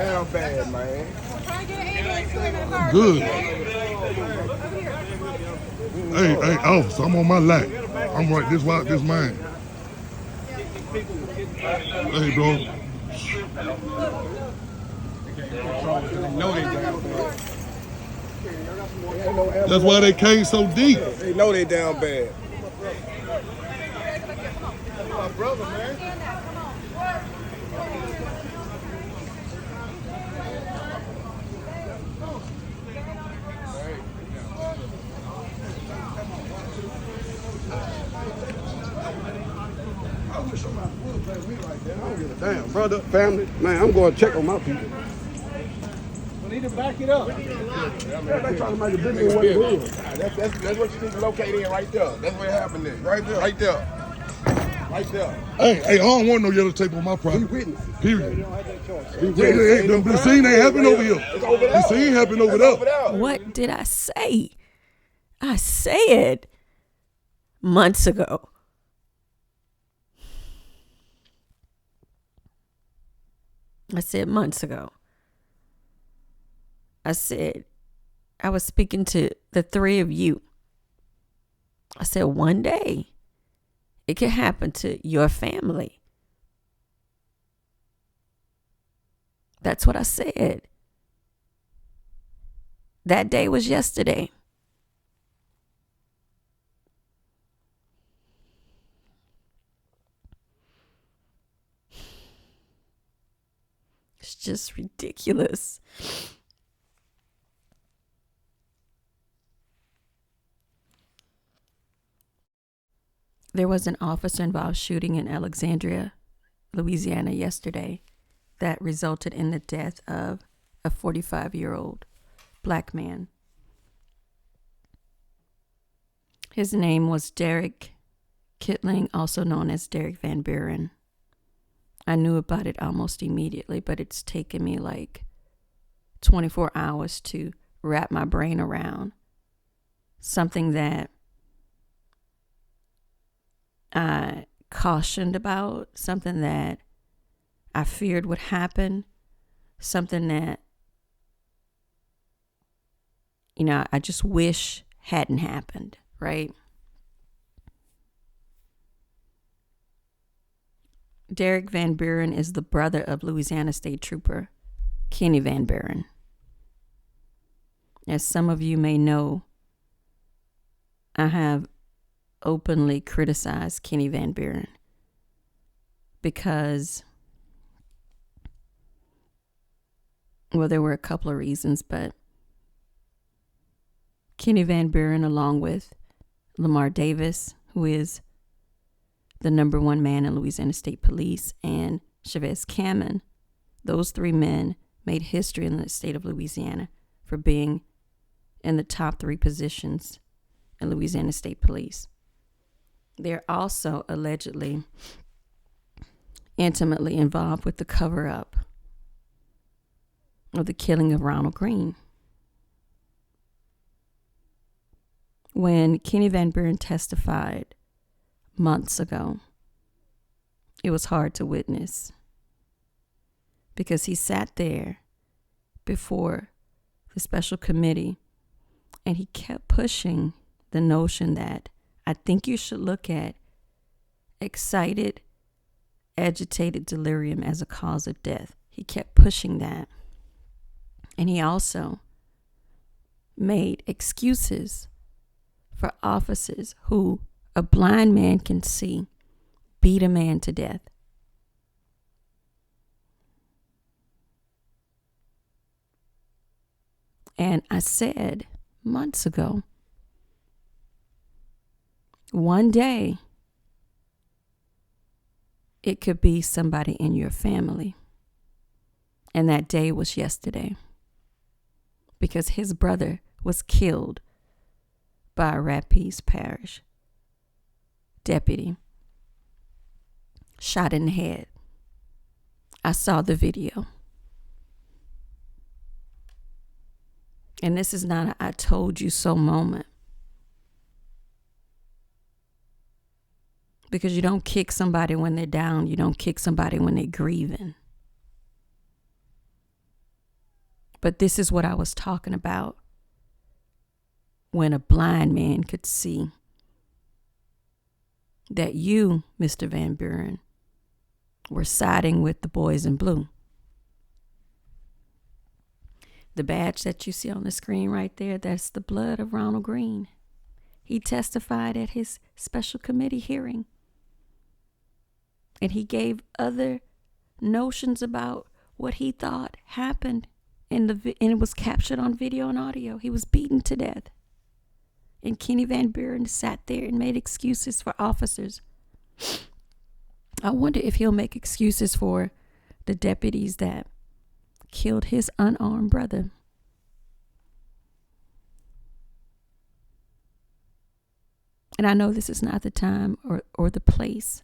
down bad, man. Good. Hey, officer, I'm on my lap. I'm right this way, this man. Hey, bro. Know they down bad. That's why they came so deep. They know they down bad. My brother, man. I wish somebody would play with me like that. I don't give a damn, brother, family. Man, I'm going to check on my people. We need to back it up. They're trying to make a business what it is. That's what you need to locate in right there. That's what happened there. Right there. Right there. Right there. Hey, I don't want no yellow tape on my We property. witnesses. Period. You don't have that choice. We The witnesses. scene ain't happening over here. It's over there. The scene happening over It's over there. there. What did I say? I said months ago. I said months ago. I said I was speaking to the three of you. I said one day it could happen to your family. That's what I said. That day was yesterday. It's just ridiculous. There was an officer-involved shooting in Alexandria, Louisiana yesterday that resulted in the death of a 45-year-old black man. His name was Derek Kittling, also known as Derek Van Buren. I knew about it almost immediately, but it's taken me like 24 hours to wrap my brain around something that I cautioned about, something that I feared would happen, something that, I just wish hadn't happened, right? Derek Van Buren is the brother of Louisiana State Trooper Kenny Van Buren. As some of you may know, I have openly criticized Kenny Van Buren because, well, there were a couple of reasons, but Kenny Van Buren, along with Lamar Davis, who is the number one man in Louisiana State Police, and Chavez Cameron, those three men made history in the state of Louisiana for being in the top three positions in Louisiana State Police. They're also allegedly intimately involved with the cover-up of the killing of Ronald Green. When Kenny Van Buren testified months ago, it was hard to witness because he sat there before the special committee and he kept pushing the notion that I think you should look at excited, agitated delirium as a cause of death. He kept pushing that. And he also made excuses for officers who a blind man can see beat a man to death. And I said months ago, one day it could be somebody in your family. And that day was yesterday, because his brother was killed by a Rapides Parish deputy, shot in the head. I saw the video. And this is not a I told you so moment. Because you don't kick somebody when they're down. You don't kick somebody when they're grieving. But this is what I was talking about when a blind man could see that you, Mr. Van Buren, were siding with the boys in blue. The badge that you see on the screen right there, that's the blood of Ronald Green. He testified at his special committee hearing. And he gave other notions about what he thought happened. And it was captured on video and audio. He was beaten to death. And Kenny Van Buren sat there and made excuses for officers. I wonder if he'll make excuses for the deputies that killed his unarmed brother. And I know this is not the time or the place,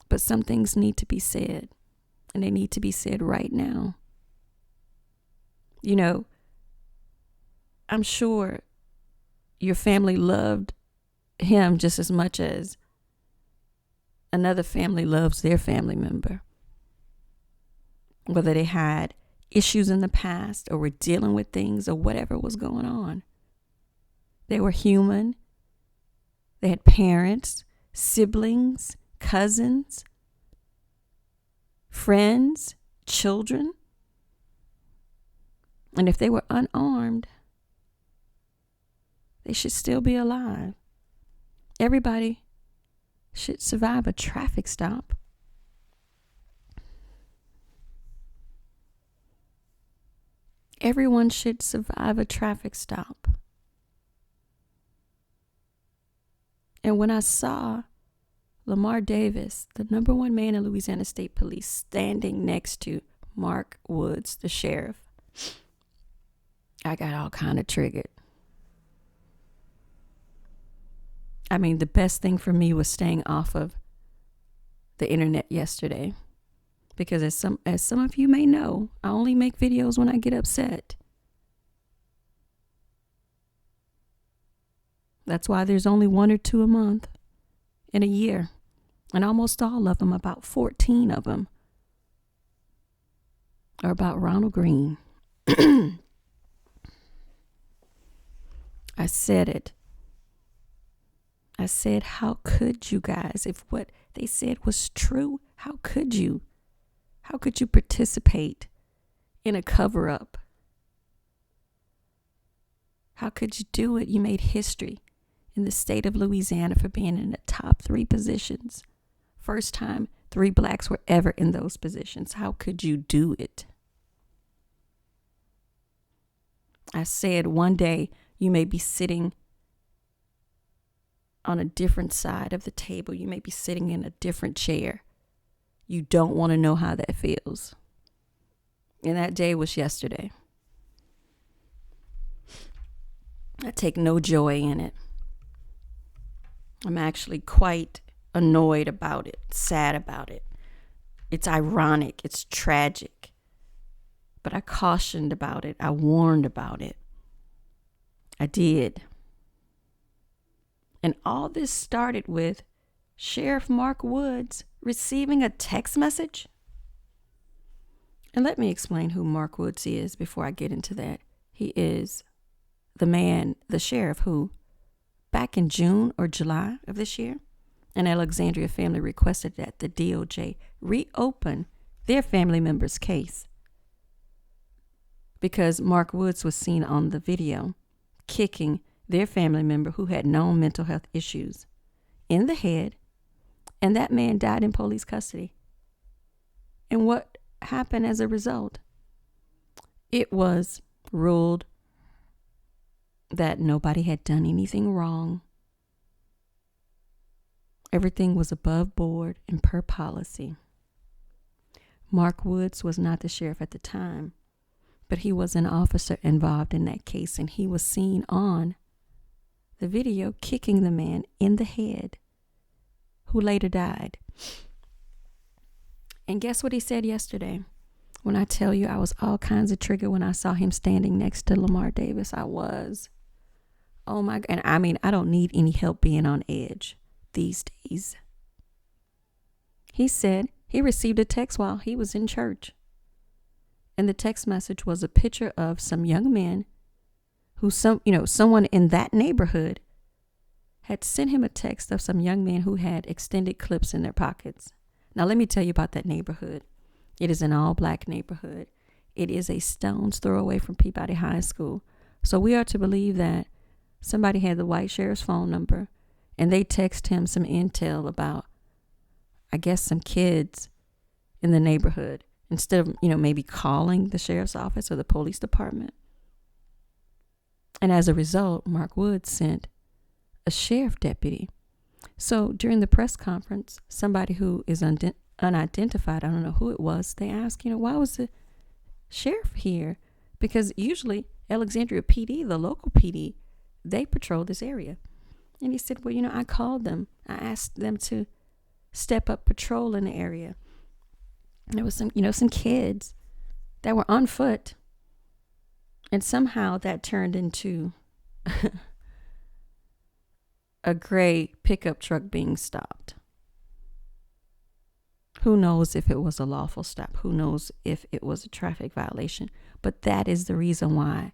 but some things need to be said, and they need to be said right now. You know, I'm sure your family loved him just as much as another family loves their family member. Whether they had issues in the past or were dealing with things or whatever was going on. They were human. They had parents, siblings, cousins, friends, children. And if they were unarmed, they should still be alive. Everybody should survive a traffic stop. Everyone should survive a traffic stop. And when I saw Lamar Davis, the number one man in Louisiana State Police, standing next to Mark Woods, the sheriff, I got all kind of triggered. I mean, the best thing for me was staying off of the internet yesterday. Because as some of you may know, I only make videos when I get upset. That's why there's only 1 or 2 a month in a year. And almost all of them, about 14 of them, are about Ronald Green. I said it. I said, how could you guys, if what they said was true, how could you? How could you participate in a cover-up? How could you do it? You made history in the state of Louisiana for being in the top 3 positions. First time 3 blacks were ever in those positions. How could you do it? I said one day you may be sitting on a different side of the table. You may be sitting in a different chair. You don't want to know how that feels. And that day was yesterday. I take no joy in it. I'm actually quite annoyed about it, sad about it. It's ironic, it's tragic. But I cautioned about it. I warned about it. I did. And all this started with Sheriff Mark Woods receiving a text message. And let me explain who Mark Woods is before I get into that. He is the sheriff who, back in June or July of this year, an Alexandria family requested that the DOJ reopen their family member's case because Mark Woods was seen on the video kicking their family member who had known mental health issues in the head. And that man died in police custody. And what happened as a result? It was ruled that nobody had done anything wrong. Everything was above board and per policy. Mark Woods was not the sheriff at the time, but he was an officer involved in that case, and he was seen on the video kicking the man in the head, who later died. And guess what he said yesterday? When I tell you I was all kinds of triggered when I saw him standing next to Lamar Davis, I was. Oh my God. And I mean, I don't need any help being on edge these days. He said he received a text while he was in church. And the text message was a picture of some young men who someone in that neighborhood had sent him a text of some young men who had extended clips in their pockets. Now, let me tell you about that neighborhood. It is an all-black neighborhood. It is a stone's throw away from Peabody High School. So we are to believe that somebody had the white sheriff's phone number and they text him some intel about, I guess, some kids in the neighborhood instead of, maybe calling the sheriff's office or the police department. And as a result, Mark Woods sent a sheriff deputy. So during the press conference, somebody who is unidentified, I don't know who it was, they asked, why was the sheriff here? Because usually Alexandria PD, the local PD, they patrol this area. And he said, well, I called them. I asked them to step up patrol in the area. And there was some kids that were on foot. And somehow that turned into a gray pickup truck being stopped. Who knows if it was a lawful stop? Who knows if it was a traffic violation? But that is the reason why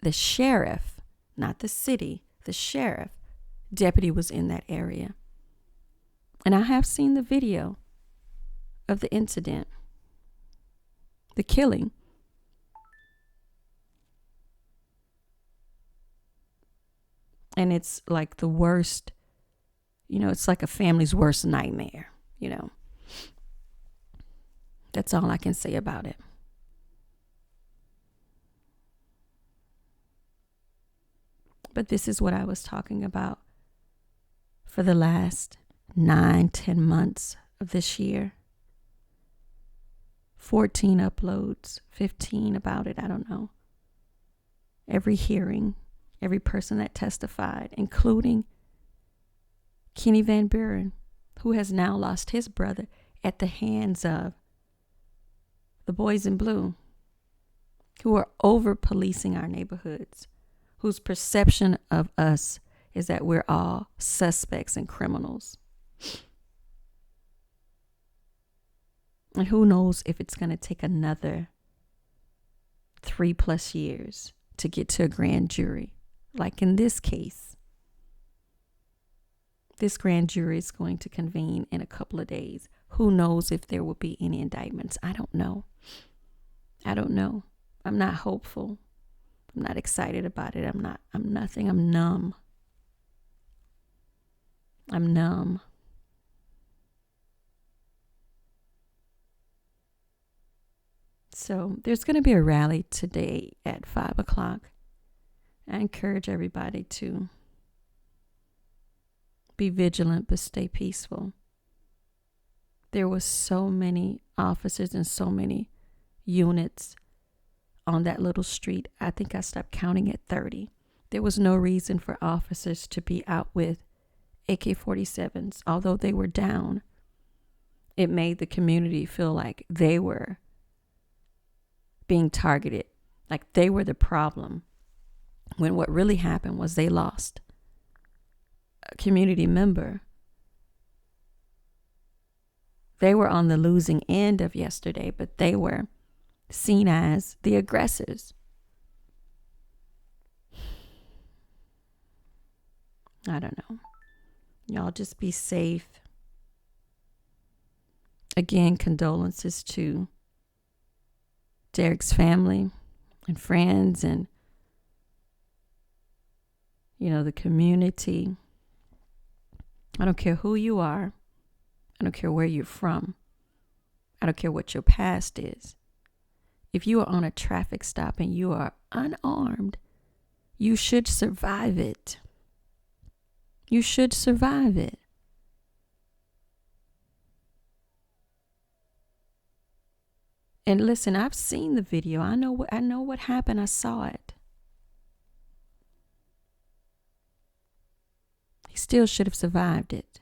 the sheriff, not the city, the sheriff deputy was in that area. And I have seen the video of the incident, the killing. And it's like the worst, it's like a family's worst nightmare, That's all I can say about it. But this is what I was talking about for the last 9-10 months of this year. 14 uploads, 15 about it, I don't know. Every hearing, every person that testified, including Kenny Van Buren, who has now lost his brother at the hands of the boys in blue, who are over policing our neighborhoods, whose perception of us is that we're all suspects and criminals. And who knows if it's going to take another 3+ years to get to a grand jury. Like in this case, this grand jury is going to convene in a couple of days. Who knows if there will be any indictments? I don't know. I'm not hopeful. I'm not excited about it. I'm nothing. I'm numb. So there's going to be a rally today at 5:00. I encourage everybody to be vigilant but stay peaceful. There was so many officers and so many units on that little street. I think I stopped counting at 30. There was no reason for officers to be out with AK-47s. Although they were down, it made the community feel like they were being targeted, like they were the problem, when what really happened was they lost a community member. They were on the losing end of yesterday, but they were seen as the aggressors. I don't know. Y'all just be safe. Again, condolences to Derek's family and friends and, the community. I don't care who you are. I don't care where you're from. I don't care what your past is. If you are on a traffic stop and you are unarmed, you should survive it. You should survive it. And listen, I've seen the video. I know what happened. I saw it. He still should have survived it.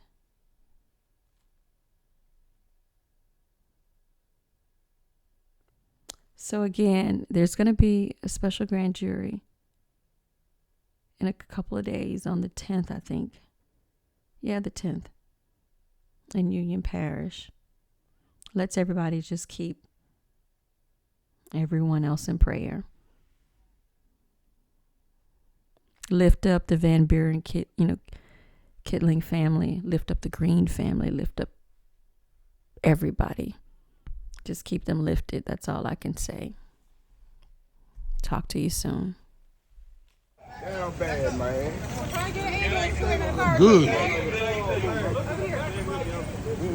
So again, there's going to be a special grand jury in a couple of days on the 10th, I think. Yeah, the 10th in Union Parish. Let's everybody just keep everyone else in prayer. Lift up the Van Buren Kittling family. Lift up the Green family. Lift up everybody. Just keep them lifted. That's all I can say. Talk to you soon. Damn bad, man. Good.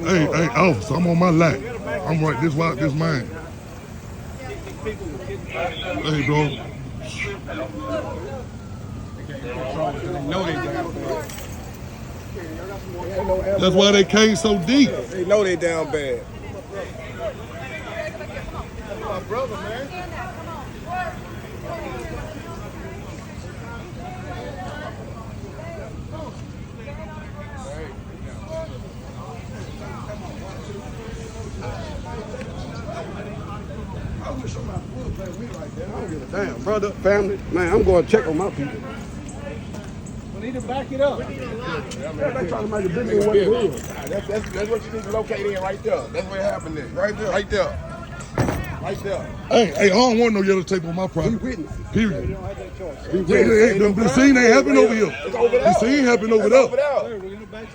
Hey, officer, I'm on my lap. I'm right this way, this man. Hey, bro. That's why they came so deep. They know they down bad. My brother, man. I don't give a damn, brother, family. Man, I'm going to check on my people. We need to back it up. They're trying to make a bigger than what it is. That's what you need to locate in right there. That's where it happened is. Right there. Right there. Right there. Hey, I don't want no yellow tape on my We property. witnesses. Period. You don't have that choice. The scene ain't happening over here. It's over there. The scene happened over It's over there. there. We're going to back